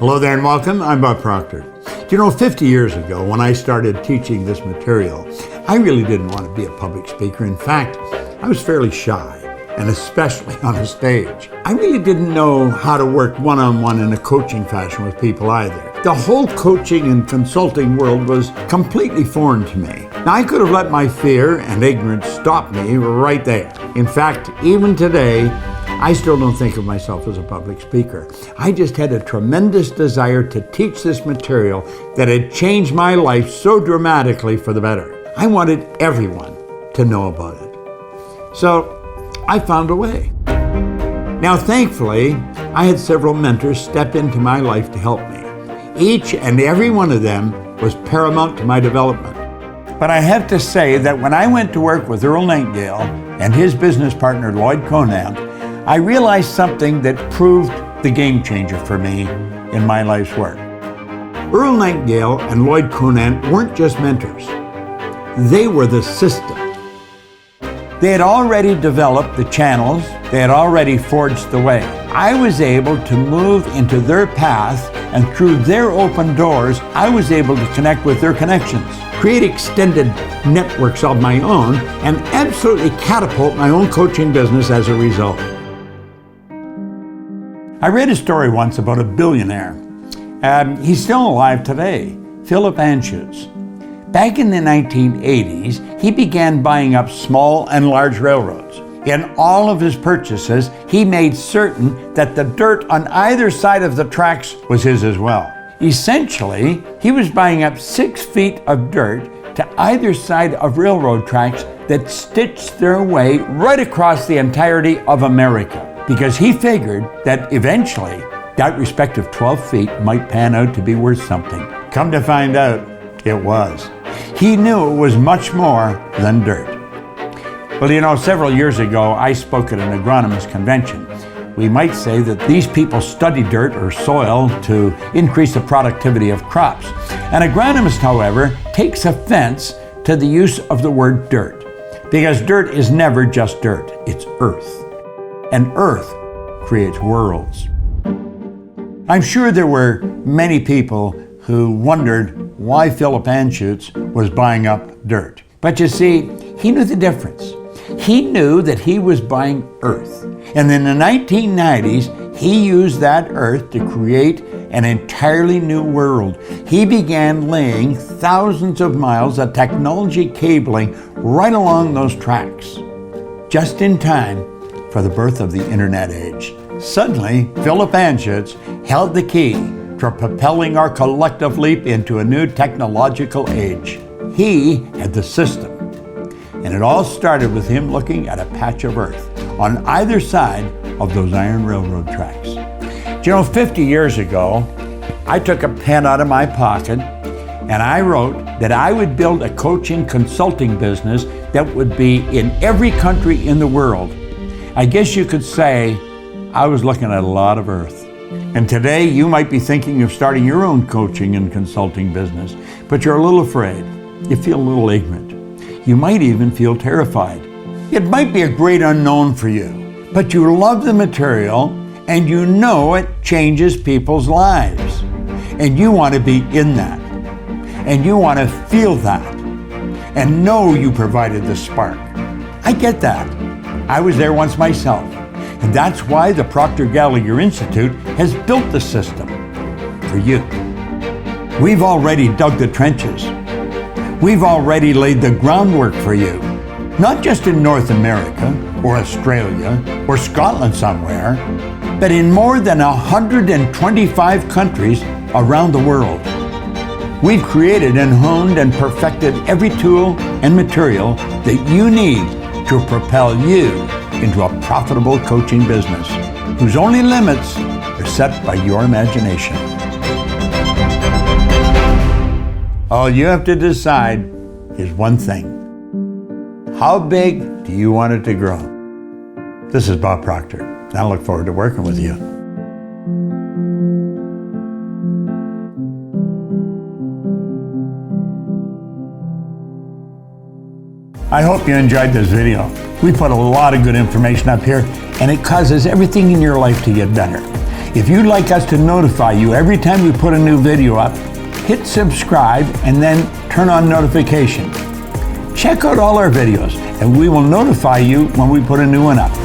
Hello there and welcome. I'm Bob Proctor. 50 years ago when I started teaching this material, I really didn't want to be a public speaker. In fact, I was fairly shy, and especially on a stage. I really didn't know how to work one-on-one in a coaching fashion with people either. The whole coaching and consulting world was completely foreign to me. Now, I could have let my fear and ignorance stop me right there. In fact, even today, I still don't think of myself as a public speaker. I just had a tremendous desire to teach this material that had changed my life so dramatically for the better. I wanted everyone to know about it. So I found a way. Now, thankfully, I had several mentors step into my life to help me. Each and every one of them was paramount to my development. But I have to say that when I went to work with Earl Nightingale and his business partner, Lloyd Conant, I realized something that proved the game changer for me in my life's work. Earl Nightingale and Lloyd Conant weren't just mentors. They were the system. They had already developed the channels. They had already forged the way. I was able to move into their path, and through their open doors, I was able to connect with their connections, create extended networks of my own, and absolutely catapult my own coaching business as a result. I read a story once about a billionaire. He's still alive today, Philip Anschutz. Back in the 1980s, he began buying up small and large railroads. In all of his purchases, he made certain that the dirt on either side of the tracks was his as well. Essentially, he was buying up 6 feet of dirt to either side of railroad tracks that stitched their way right across the entirety of America, because he figured that eventually that respective 12 feet might pan out to be worth something. Come to find out, it was. He knew it was much more than dirt. Well, several years ago, I spoke at an agronomist convention. We might say that these people study dirt or soil to increase the productivity of crops. An agronomist, however, takes offense to the use of the word dirt, because dirt is never just dirt, it's earth. And earth creates worlds. I'm sure there were many people who wondered why Philip Anschutz was buying up dirt. But you see, he knew the difference. He knew that he was buying earth. And in the 1990s, he used that earth to create an entirely new world. He began laying thousands of miles of technology cabling right along those tracks, just in time for the birth of the internet age. Suddenly, Philip Anschutz held the key to propelling our collective leap into a new technological age. He had the system. And it all started with him looking at a patch of earth on either side of those iron railroad tracks. 50 years ago, I took a pen out of my pocket and I wrote that I would build a coaching consulting business that would be in every country in the world. I guess you could say I was looking at a lot of earth. And today you might be thinking of starting your own coaching and consulting business, but you're a little afraid. You feel a little ignorant. You might even feel terrified. It might be a great unknown for you, but you love the material and you know it changes people's lives. And you want to be in that. And you want to feel that. And know you provided the spark. I get that. I was there once myself. And that's why the Proctor Gallagher Institute has built the system for you. We've already dug the trenches. We've already laid the groundwork for you, not just in North America or Australia or Scotland somewhere, but in more than 125 countries around the world. We've created and honed and perfected every tool and material that you need to propel you into a profitable coaching business whose only limits are set by your imagination. All you have to decide is one thing. How big do you want it to grow? This is Bob Proctor, and I look forward to working with you. I hope you enjoyed this video. We put a lot of good information up here, and it causes everything in your life to get better. If you'd like us to notify you every time we put a new video up, hit subscribe and then turn on notification. Check out all our videos and we will notify you when we put a new one up.